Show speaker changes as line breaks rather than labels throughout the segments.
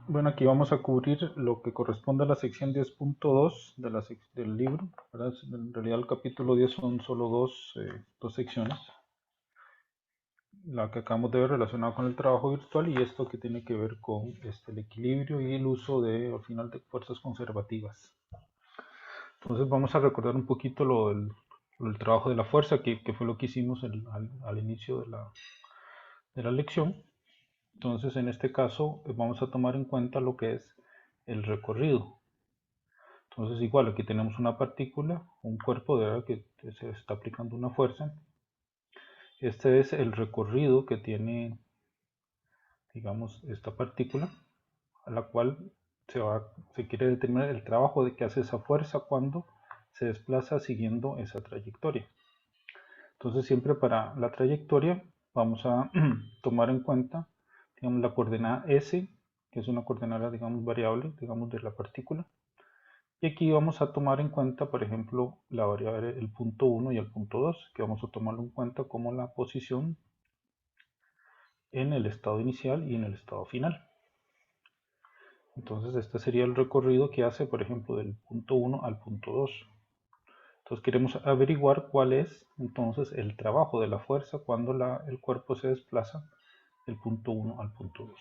Bueno, aquí vamos a cubrir lo que corresponde a la sección 10.2 del libro, ¿verdad? En realidad el capítulo 10 son solo dos secciones. La que acabamos de ver relacionada con el trabajo virtual y esto que tiene que ver con el equilibrio y el uso al final, de fuerzas conservativas. Entonces vamos a recordar un poquito lo del trabajo de la fuerza, que fue lo que hicimos al inicio de la lección. Entonces, en este caso, vamos a tomar en cuenta lo que es el recorrido. Entonces, igual, aquí tenemos una partícula, un cuerpo de que se está aplicando una fuerza. Este es el recorrido que tiene, digamos, esta partícula, a la cual se quiere determinar el trabajo de que hace esa fuerza cuando se desplaza siguiendo esa trayectoria. Entonces, siempre para la trayectoria vamos a tomar en cuenta, digamos, la coordenada S, que es una coordenada, digamos, variable, digamos, de la partícula. Y aquí vamos a tomar en cuenta, por ejemplo, la variable, el punto 1 y el punto 2, que vamos a tomarlo en cuenta como la posición en el estado inicial y en el estado final. Entonces, este sería el recorrido que hace, por ejemplo, del punto 1 al punto 2. Entonces, queremos averiguar cuál es entonces el trabajo de la fuerza cuando el cuerpo se desplaza del punto 1 al punto 2.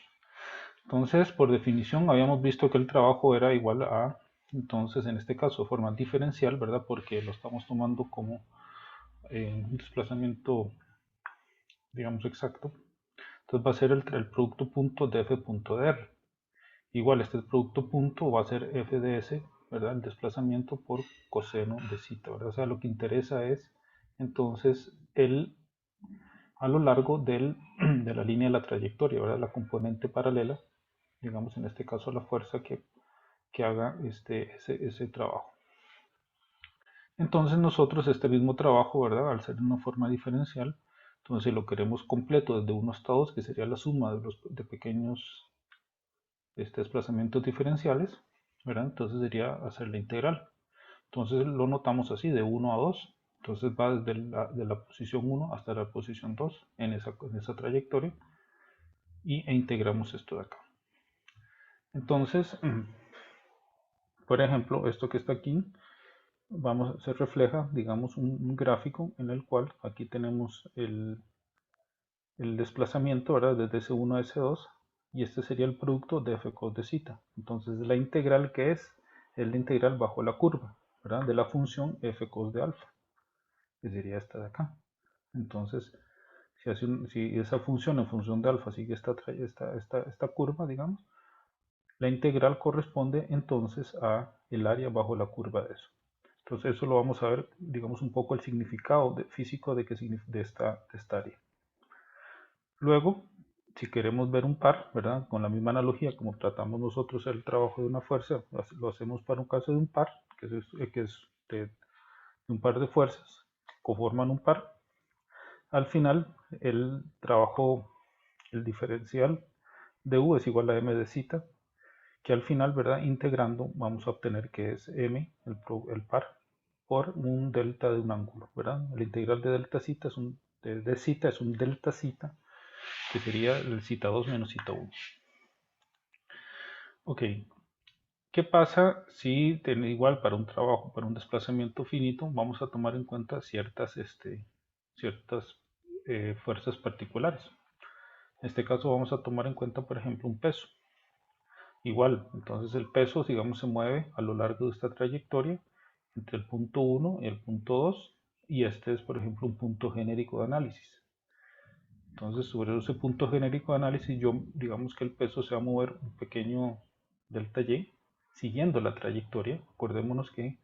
Entonces, por definición, habíamos visto que el trabajo era igual a, entonces, en este caso, de forma diferencial, ¿verdad? Porque lo estamos tomando como un desplazamiento, digamos, exacto. Entonces va a ser el producto punto de f punto de r. Igual este producto punto va a ser f de s, ¿verdad? El desplazamiento por coseno de zeta, ¿verdad? O sea, lo que interesa es entonces a lo largo de la línea de la trayectoria, ¿verdad? La componente paralela, digamos en este caso la fuerza que haga ese trabajo. Entonces nosotros este mismo trabajo, ¿verdad? Al ser de una forma diferencial, entonces lo queremos completo desde 1 hasta 2, que sería la suma de pequeños desplazamientos diferenciales, ¿verdad? Entonces sería hacer la integral. Entonces lo notamos así, de 1 a 2. Entonces va desde de la posición 1 hasta la posición 2 en esa trayectoria e integramos esto de acá. Entonces, por ejemplo, esto que está aquí, se refleja, digamos, un gráfico en el cual aquí tenemos el desplazamiento, ¿verdad? Desde S1 a S2, y este sería el producto de f cos de zeta. Entonces, la integral que es la integral bajo la curva, ¿verdad? De la función f cos de alfa, que sería esta de acá. Entonces, si esa función en función de alfa sigue esta curva, digamos, la integral corresponde entonces a el área bajo la curva de eso. Entonces eso lo vamos a ver, digamos, un poco el significado físico de esta área. Luego, si queremos ver un par, ¿verdad? Con la misma analogía como tratamos nosotros el trabajo de una fuerza, lo hacemos para un caso de un par, que es de un par de fuerzas, conforman un par. Al final, el trabajo, el diferencial de U es igual a m de zeta, que al final, ¿verdad? Integrando, vamos a obtener que es m, el par, por un delta de un ángulo, ¿verdad? El integral de delta zeta de zeta es un delta zeta, que sería el zeta 2 menos zeta 1. Ok, ¿qué pasa si igual para un trabajo, para un desplazamiento finito, vamos a tomar en cuenta ciertas fuerzas particulares? En este caso vamos a tomar en cuenta, por ejemplo, un peso. Igual, entonces el peso, digamos, se mueve a lo largo de esta trayectoria entre el punto 1 y el punto 2, y este es, por ejemplo, un punto genérico de análisis. Entonces, sobre ese punto genérico de análisis, digamos que el peso se va a mover un pequeño delta Y siguiendo la trayectoria. Acordémonos que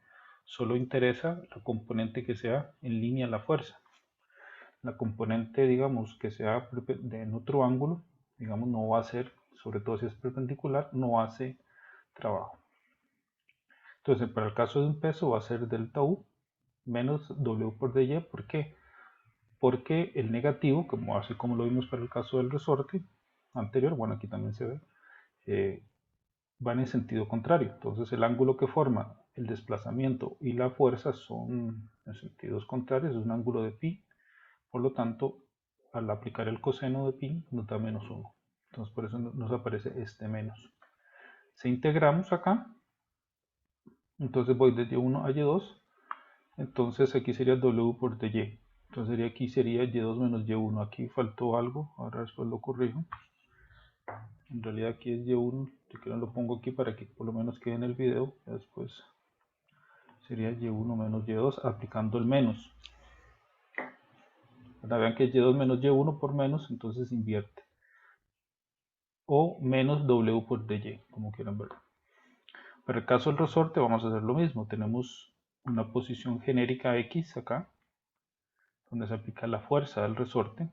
solo interesa la componente que sea en línea a la fuerza. La componente, digamos, que sea en otro ángulo, digamos, no va a ser, sobre todo si es perpendicular, no hace trabajo. Entonces, para el caso de un peso va a ser delta U menos W por dy. ¿Por qué? Porque el negativo, así como lo vimos para el caso del resorte anterior, bueno, aquí también se ve, eh, va en el sentido contrario. Entonces, el ángulo que forma el desplazamiento y la fuerza son en sentidos contrarios, es un ángulo de pi. Por lo tanto, al aplicar el coseno de pi nos da -1. Entonces, por eso nos aparece este menos. Si integramos acá, entonces voy de Y1 a Y2, entonces aquí sería W por dy. Entonces aquí sería Y2 menos Y1. Aquí faltó algo, ahora después lo corrijo. En realidad aquí es Y1, si quieren lo pongo aquí para que por lo menos quede en el video. Después sería Y1 menos Y2 aplicando el menos. Ahora vean que es Y2 menos Y1 por menos, entonces invierte. O menos W por dy, como quieran ver. Para el caso del resorte vamos a hacer lo mismo. Tenemos una posición genérica X acá, donde se aplica la fuerza del resorte.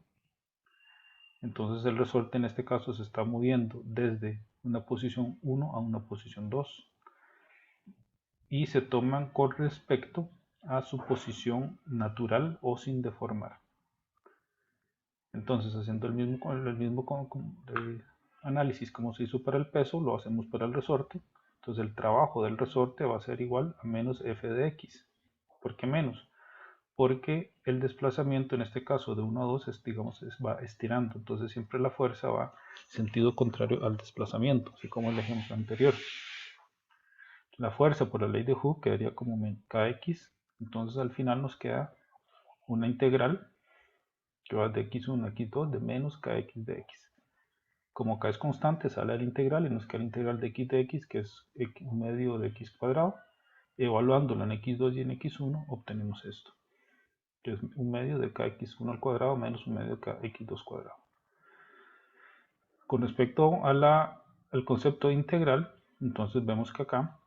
Entonces el resorte en este caso se está moviendo desde una posición 1 a una posición 2 y se toman con respecto a su posición natural o sin deformar. Entonces, haciendo el mismo análisis como se hizo para el peso, lo hacemos para el resorte. Entonces el trabajo del resorte va a ser igual a menos f de x. ¿Por qué menos? Porque el desplazamiento en este caso de 1 a 2 va estirando, entonces siempre la fuerza va en sentido contrario al desplazamiento, así como el ejemplo anterior. La fuerza por la ley de Hooke quedaría como kx, entonces al final nos queda una integral que va de x1 a x2 de menos kx de x. Como k es constante, sale la integral y nos queda la integral de x de x, que es un medio de x cuadrado. Evaluándola en x2 y en x1 obtenemos esto, que es un medio de kx1 al cuadrado menos un medio de kx2 cuadrado. Con respecto al concepto de integral, entonces vemos que acá,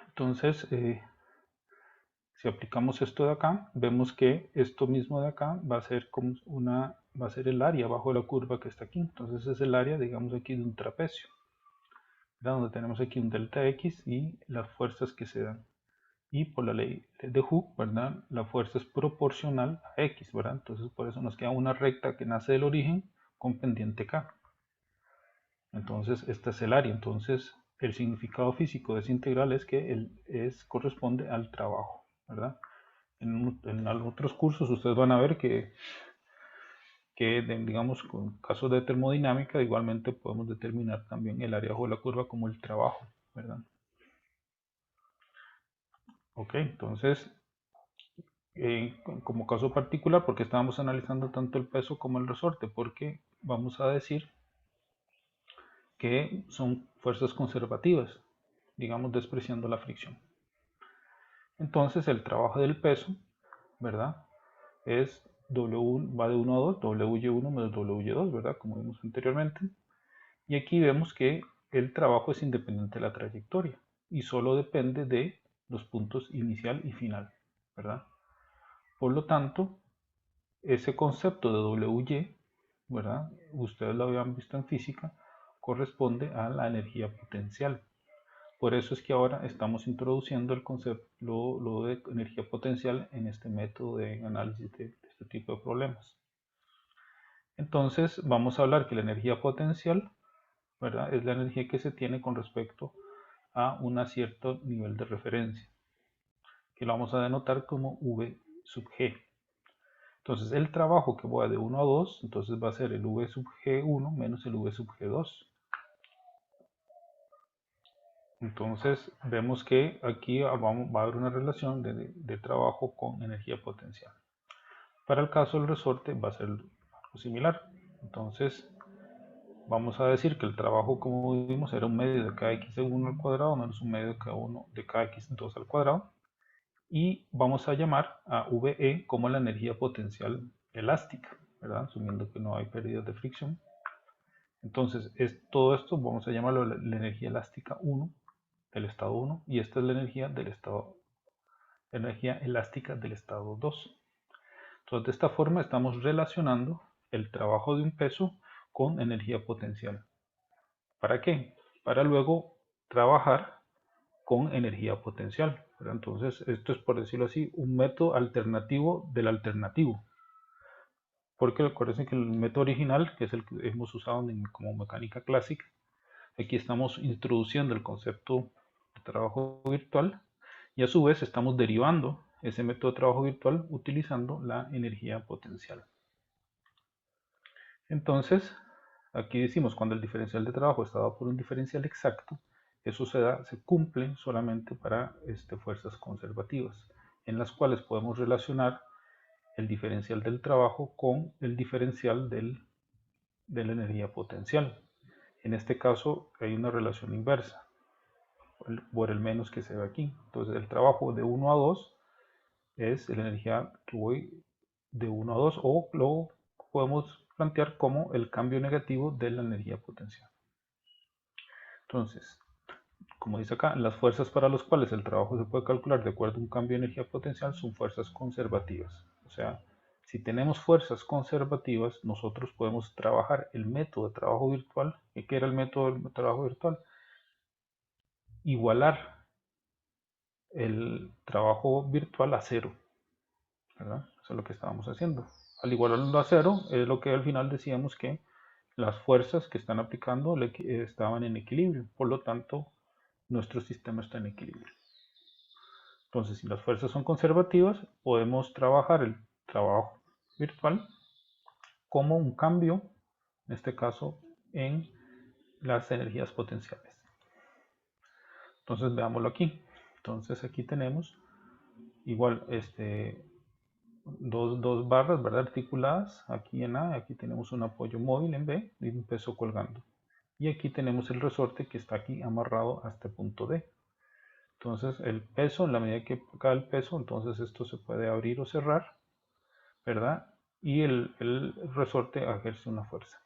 entonces si aplicamos esto de acá, vemos que esto mismo de acá va a ser como va a ser el área bajo la curva que está aquí. Entonces es el área, digamos aquí, de un trapecio, ¿verdad? Donde tenemos aquí un delta x y las fuerzas que se dan. Y por la ley de Hooke, ¿verdad? La fuerza es proporcional a x, ¿verdad? Entonces por eso nos queda una recta que nace del origen con pendiente k. Entonces esta es el área. Entonces el significado físico de esa integral es que corresponde al trabajo, ¿verdad? En otros cursos ustedes van a ver que digamos, con casos de termodinámica, igualmente podemos determinar también el área bajo la curva como el trabajo, ¿verdad? Ok, entonces, como caso particular, porque estábamos analizando tanto el peso como el resorte, porque vamos a decir que son fuerzas conservativas, digamos, despreciando la fricción. Entonces, el trabajo del peso, ¿verdad? Es va de 1 a 2, WY1 menos WY2, ¿verdad? Como vimos anteriormente. Y aquí vemos que el trabajo es independiente de la trayectoria y solo depende de los puntos inicial y final, ¿verdad? Por lo tanto, ese concepto de WY, ¿verdad? Ustedes lo habían visto en física, corresponde a la energía potencial. Por eso es que ahora estamos introduciendo el concepto lo de energía potencial en este método de análisis de este tipo de problemas. Entonces vamos a hablar que la energía potencial, ¿verdad? Es la energía que se tiene con respecto a un cierto nivel de referencia, que lo vamos a denotar como V sub G. Entonces el trabajo que va de 1 a 2, entonces va a ser el V sub G1 menos el V sub G2. Entonces vemos que aquí va a haber una relación de trabajo con energía potencial. Para el caso del resorte va a ser algo similar. Entonces vamos a decir que el trabajo, como vimos, era un medio de kx1 al cuadrado menos un medio de kx2 al cuadrado. Y vamos a llamar a VE como la energía potencial elástica, ¿verdad? Asumiendo que no hay pérdidas de fricción. Entonces, todo esto vamos a llamarlo la energía elástica 1 del estado 1 y esta es la energía elástica del estado 2. Entonces, de esta forma estamos relacionando el trabajo de un peso con energía potencial. ¿Para qué? Para luego trabajar con energía potencial. Entonces, esto es, por decirlo así, un método alternativo del alternativo. Porque recuerden que el método original, que es el que hemos usado como mecánica clásica, aquí estamos introduciendo el concepto de trabajo virtual y a su vez estamos derivando ese método de trabajo virtual utilizando la energía potencial. Entonces, aquí decimos cuando el diferencial de trabajo está dado por un diferencial exacto, se cumple solamente para fuerzas conservativas, en las cuales podemos relacionar el diferencial del trabajo con el diferencial de la energía potencial. En este caso hay una relación inversa, por el menos que se ve aquí. Entonces el trabajo de 1 a 2 es la energía que voy de 1 a 2, o lo podemos plantear como el cambio negativo de la energía potencial. Entonces, como dice acá, las fuerzas para las cuales el trabajo se puede calcular de acuerdo a un cambio de energía potencial son fuerzas conservativas. O sea, si tenemos fuerzas conservativas, nosotros podemos trabajar el método de trabajo virtual. ¿Y qué era el método de trabajo virtual? Igualar el trabajo virtual a cero, ¿verdad? Eso es lo que estábamos haciendo. Al igualarlo a cero, es lo que al final decíamos que las fuerzas que están aplicando estaban en equilibrio. Por lo tanto, nuestro sistema está en equilibrio. Entonces, si las fuerzas son conservativas, podemos trabajar el trabajo virtual como un cambio, en este caso, en las energías potenciales. Entonces, veámoslo aquí. Entonces, aquí tenemos igual dos barras, ¿verdad? Articuladas, aquí en A, aquí tenemos un apoyo móvil en B y un peso colgando. Y aquí tenemos el resorte que está aquí amarrado a este punto D. Entonces el peso, en la medida que cae el peso, entonces esto se puede abrir o cerrar, ¿verdad? Y el resorte ejerce una fuerza.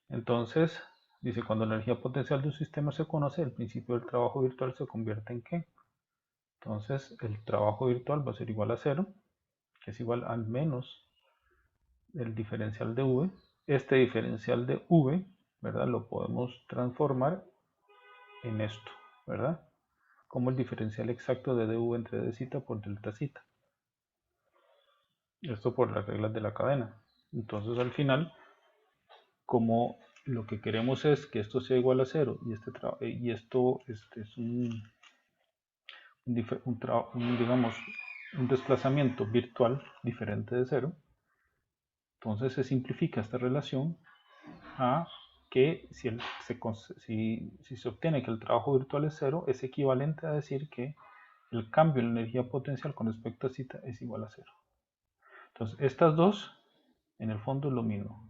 Entonces, dice, cuando la energía potencial de un sistema se conoce, el principio del trabajo virtual se convierte en ¿qué? Entonces el trabajo virtual va a ser igual a 0, que es igual al menos el diferencial de V. Este diferencial de V, ¿verdad? Lo podemos transformar en esto, ¿verdad? Como el diferencial exacto de dv entre dz por delta-z. Esto por las reglas de la cadena. Entonces al final, como lo que queremos es que esto sea igual a 0 y esto es digamos, un desplazamiento virtual diferente de 0, entonces se simplifica esta relación a que si se obtiene que el trabajo virtual es 0, es equivalente a decir que el cambio en la energía potencial con respecto a z es igual a 0. Entonces, estas dos, en el fondo es lo mismo.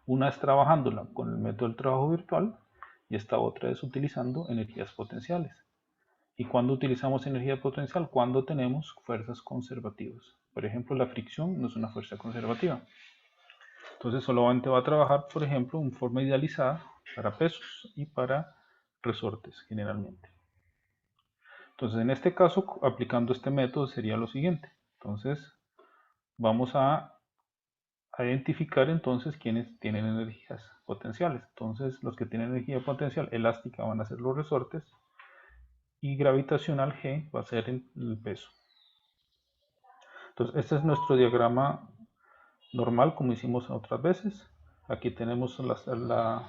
Una es trabajándola con el método del trabajo virtual y esta otra es utilizando energías potenciales. ¿Y cuándo utilizamos energía potencial? Cuando tenemos fuerzas conservativas. Por ejemplo, la fricción no es una fuerza conservativa. Entonces solamente va a trabajar, por ejemplo, en forma idealizada para pesos y para resortes generalmente. Entonces en este caso, aplicando este método sería lo siguiente. Entonces vamos a identificar entonces quienes tienen energías potenciales. Entonces los que tienen energía potencial elástica van a ser los resortes y gravitacional G va a ser el peso. Entonces este es nuestro diagrama normal como hicimos otras veces. Aquí tenemos la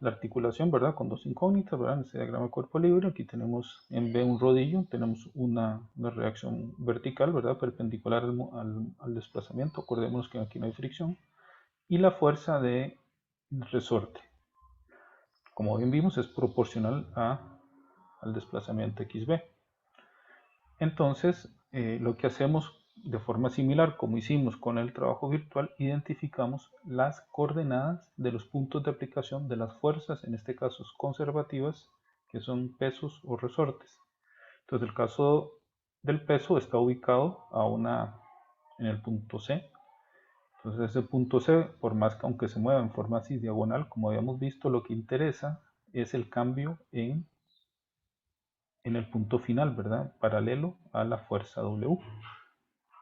articulación, ¿verdad? Con dos incógnitas, ¿verdad? En este diagrama de cuerpo libre, aquí tenemos en B un rodillo, tenemos una reacción vertical, ¿verdad? Perpendicular al desplazamiento, acordémonos que aquí no hay fricción, y la fuerza de resorte, como bien vimos, es proporcional al desplazamiento XB. Entonces, lo que hacemos de forma similar como hicimos con el trabajo virtual, identificamos las coordenadas de los puntos de aplicación de las fuerzas, en este caso conservativas, que son pesos o resortes. Entonces el caso del peso está ubicado en el punto C. Entonces ese punto C, por más que aunque se mueva en forma así diagonal, como habíamos visto, lo que interesa es el cambio en el punto final, ¿verdad? Paralelo a la fuerza W.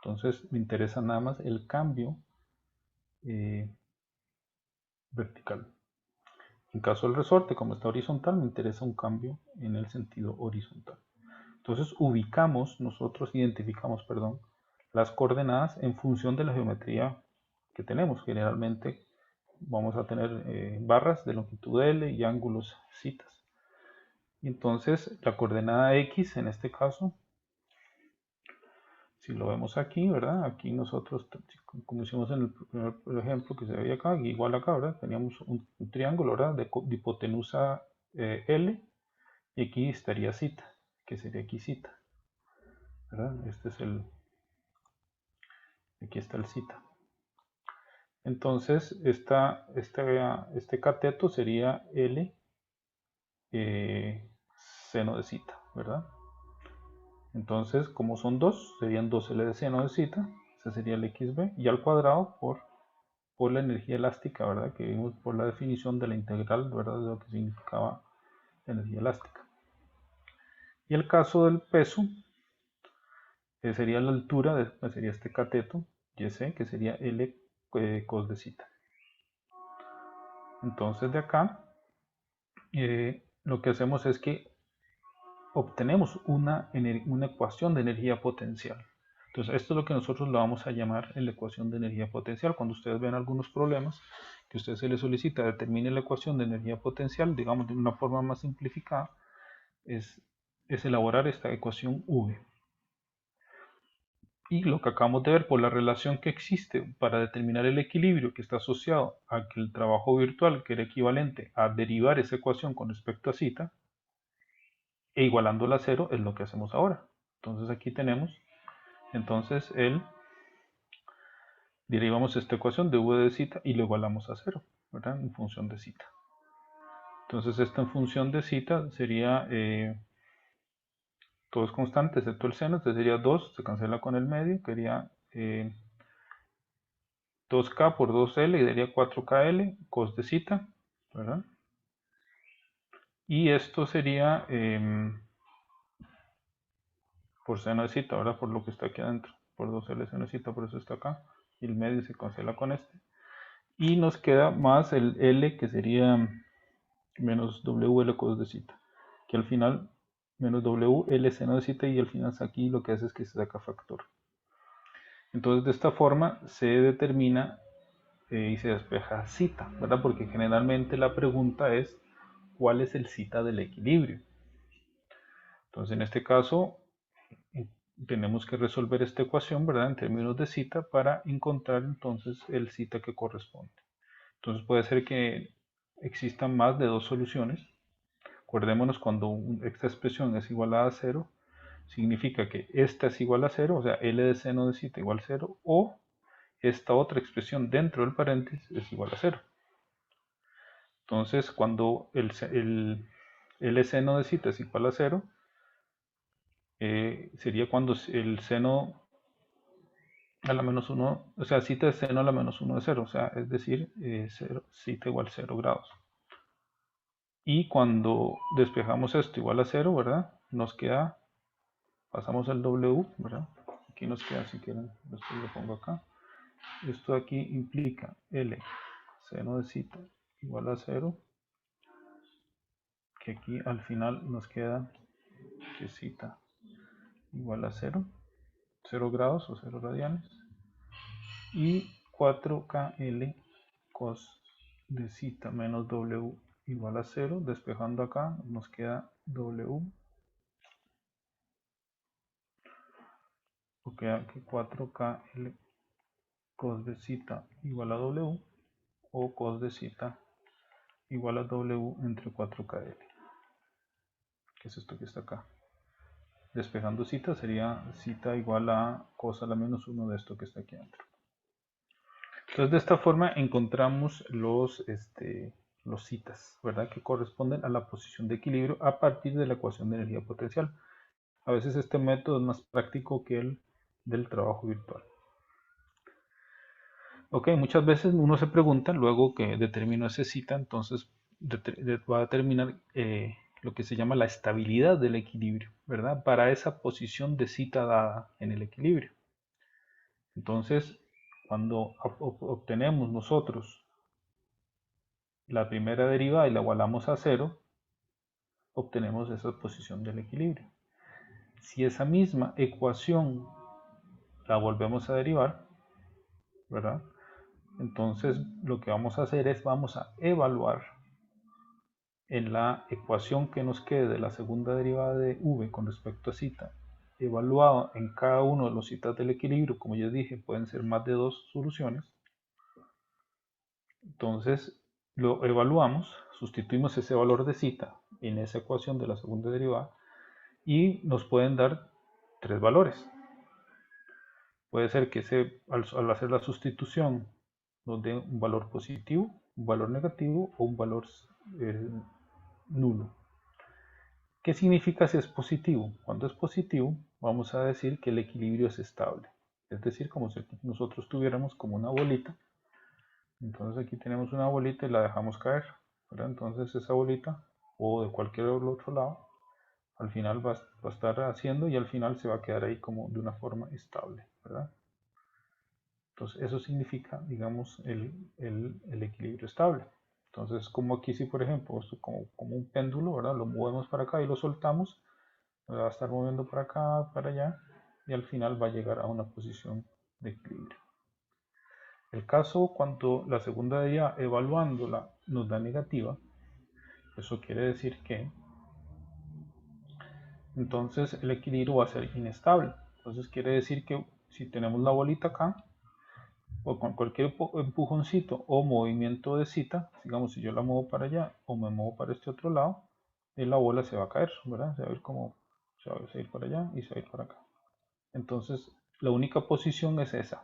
Entonces me interesa nada más el cambio vertical. En caso del resorte, como está horizontal, me interesa un cambio en el sentido horizontal. Entonces identificamos, las coordenadas en función de la geometría que tenemos. Generalmente vamos a tener barras de longitud L y ángulos Z. Entonces la coordenada X en este caso, si lo vemos aquí, ¿verdad? Aquí nosotros, como hicimos en el primer ejemplo que se veía acá, igual acá, ¿verdad? Teníamos un triángulo, ¿verdad? De hipotenusa L, y aquí estaría zeta, que sería aquí zeta, ¿verdad? Aquí está el zeta. Entonces, este cateto sería L seno de zeta, ¿verdad? Entonces, como son 2, serían 2L de seno de zeta, ese sería el XB, y al cuadrado por la energía elástica, ¿verdad? Que vimos por la definición de la integral, ¿verdad? De lo que significaba la energía elástica. Y el caso del peso, sería la altura, sería este cateto, YC, que sería L cos de zeta. Entonces de acá, lo que hacemos es que obtenemos una ecuación de energía potencial. Entonces esto es lo que nosotros lo vamos a llamar la ecuación de energía potencial. Cuando ustedes ven algunos problemas que a usted se les solicita determine la ecuación de energía potencial, digamos de una forma más simplificada, es elaborar esta ecuación V. Y lo que acabamos de ver por la relación que existe para determinar el equilibrio que está asociado a que el trabajo virtual, que era equivalente a derivar esa ecuación con respecto a zeta, e igualándola a cero, es lo que hacemos ahora. Entonces aquí tenemos, entonces derivamos esta ecuación de v de zeta y lo igualamos a cero, ¿verdad? En función de zeta. Entonces esta en función de zeta sería, todo es constante excepto el seno, entonces sería 2, se cancela con el medio, que sería 2k por 2l y daría 4kl cos de zeta, ¿verdad? Y esto sería por seno de zeta, ¿verdad? Por lo que está aquí adentro, por 2l seno de zeta, por eso está acá, y el medio se cancela con este. Y nos queda más el L, que sería menos WL cos de zeta, que al final menos WL seno de zeta, y al final aquí lo que hace es que se saca factor. Entonces de esta forma se determina y se despeja zeta, ¿verdad? Porque generalmente la pregunta es ¿cuál es el zeta del equilibrio? Entonces en este caso tenemos que resolver esta ecuación, ¿verdad? En términos de zeta para encontrar entonces el zeta que corresponde. Entonces puede ser que existan más de dos soluciones. Acordémonos, cuando esta expresión es igualada a 0, significa que esta es igual a 0, o sea, L de seno de zeta igual a 0, o esta otra expresión dentro del paréntesis es igual a 0. Entonces, cuando el L seno de zeta es igual a 0, sería cuando el seno a la menos 1, o sea, zeta de seno a la menos 1 de 0, o sea, es decir, zeta igual a 0 grados. Y cuando despejamos esto igual a 0, ¿verdad? Nos queda, pasamos al W, ¿verdad? Aquí nos queda, si quieren, después lo pongo acá. Esto aquí implica L seno de zeta igual a 0, que aquí al final nos queda que zeta igual a 0, 0 grados o 0 radianes, y 4kl cos de zeta menos W igual a 0, despejando acá nos queda W, porque aquí 4kl cos de zeta igual a W, o cos de zeta igual a W entre 4kl, que es esto que está acá. Despejando zeta sería zeta igual a cos a la menos 1 de esto que está aquí adentro. Entonces de esta forma encontramos los zetas, ¿verdad? Que corresponden a la posición de equilibrio a partir de la ecuación de energía potencial. A veces este método es más práctico que el del trabajo virtual. Ok, muchas veces uno se pregunta, luego que determino ese zeta, entonces va a determinar lo que se llama la estabilidad del equilibrio, ¿verdad? Para esa posición de zeta dada en el equilibrio. Entonces, cuando obtenemos nosotros la primera derivada y la igualamos a 0, obtenemos esa posición del equilibrio. Si esa misma ecuación la volvemos a derivar, ¿verdad? Entonces lo que vamos a hacer es vamos a evaluar en la ecuación que nos quede de la segunda derivada de v con respecto a zeta, evaluado en cada uno de los zetas del equilibrio, como ya dije, pueden ser más de dos soluciones. Entonces lo evaluamos, sustituimos ese valor de zeta en esa ecuación de la segunda derivada y nos pueden dar tres valores. Puede ser que al hacer la sustitución nos dé un valor positivo, un valor negativo o un valor eh, nulo. ¿Qué significa si es positivo? Cuando es positivo, vamos a decir que el equilibrio es estable. Es decir, como si nosotros tuviéramos como una bolita. Entonces aquí tenemos una bolita y la dejamos caer, ¿verdad? Entonces esa bolita, o de cualquier otro lado, al final va a estar haciendo y al final se va a quedar ahí como de una forma estable, ¿verdad? Entonces eso significa, digamos, el equilibrio estable. Entonces, como aquí si por ejemplo, esto como un péndulo, ¿verdad? Lo movemos para acá y lo soltamos, va a estar moviendo para acá, para allá, y al final va a llegar a una posición de equilibrio. El caso cuando la segunda deriva evaluándola nos da negativa, eso quiere decir que entonces el equilibrio va a ser inestable. Entonces quiere decir que si tenemos la bolita acá, o con cualquier empujoncito o movimiento de cita, digamos si yo la muevo para allá o me muevo para este otro lado, la bola se va a caer, ¿verdad? Se va a ir como, se va a ir para allá y se va a ir para acá. Entonces la única posición es esa.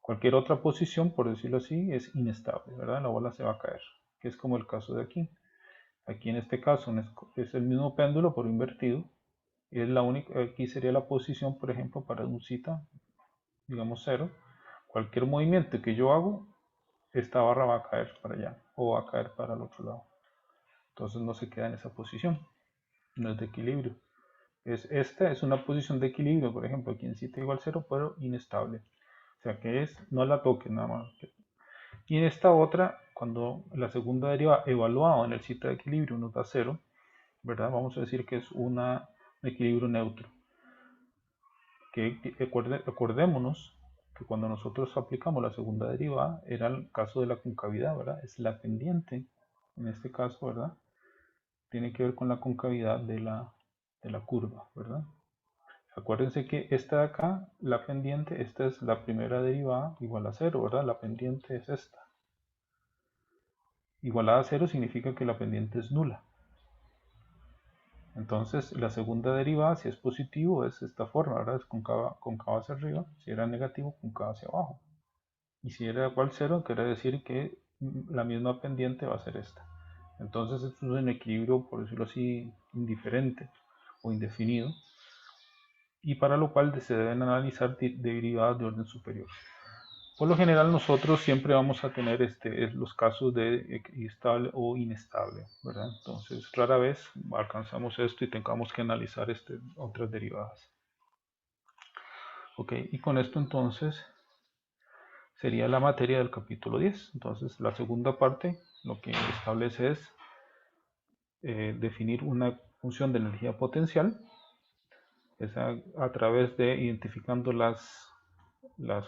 Cualquier otra posición, por decirlo así, es inestable, ¿verdad? La bola se va a caer, que es como el caso de aquí. Aquí en este caso es el mismo péndulo pero invertido. Y es la única, aquí sería la posición, por ejemplo, para un cita, digamos 0. Cualquier movimiento que yo hago, esta barra va a caer para allá o va a caer para el otro lado. Entonces no se queda en esa posición, no es de equilibrio. Esta es una posición de equilibrio, por ejemplo, aquí en cita igual 0, pero inestable. O sea que no la toques nada más. Y en esta otra, cuando la segunda deriva evaluada en el cita de equilibrio nos da 0, ¿verdad? Vamos a decir que es un equilibrio neutro. Acordémonos que cuando nosotros aplicamos la segunda derivada era el caso de la concavidad, ¿verdad? Es la pendiente, en este caso, ¿verdad? Tiene que ver con la concavidad de la curva, ¿verdad? Acuérdense que esta de acá, la pendiente, esta es la primera derivada igual a 0, ¿verdad? La pendiente es esta. Igualada a 0 significa que la pendiente es nula. Entonces la segunda derivada, si es positivo, es esta forma, ¿verdad? Es cóncava hacia arriba. Si era negativo, cóncava hacia abajo. Y si era igual 0, quiere decir que la misma pendiente va a ser esta. Entonces esto es un equilibrio, por decirlo así, indiferente o indefinido, y para lo cual se deben analizar derivadas de orden superior. Por lo general nosotros siempre vamos a tener los casos de estable o inestable, ¿verdad? Entonces rara vez alcanzamos esto y tengamos que analizar otras derivadas. Ok, y con esto entonces sería la materia del capítulo 10. Entonces la segunda parte lo que establece es definir una función de energía potencial, es a través de identificando las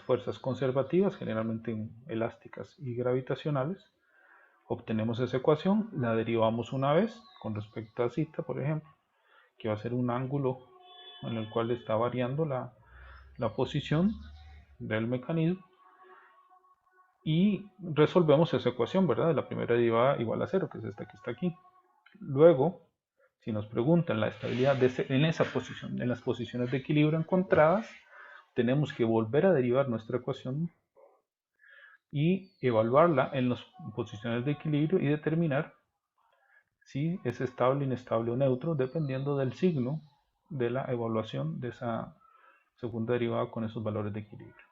fuerzas conservativas, generalmente elásticas y gravitacionales. Obtenemos esa ecuación, la derivamos una vez con respecto a zeta, por ejemplo, que va a ser un ángulo en el cual está variando la posición del mecanismo, y resolvemos esa ecuación, ¿verdad? De la primera derivada igual a 0, que es esta que está aquí. Luego, si nos preguntan la estabilidad en esa posición, en las posiciones de equilibrio encontradas, tenemos que volver a derivar nuestra ecuación y evaluarla en las posiciones de equilibrio y determinar si es estable, inestable o neutro, dependiendo del signo de la evaluación de esa segunda derivada con esos valores de equilibrio.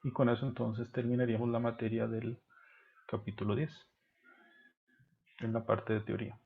Y con eso entonces terminaríamos la materia del capítulo 10 en la parte de teoría.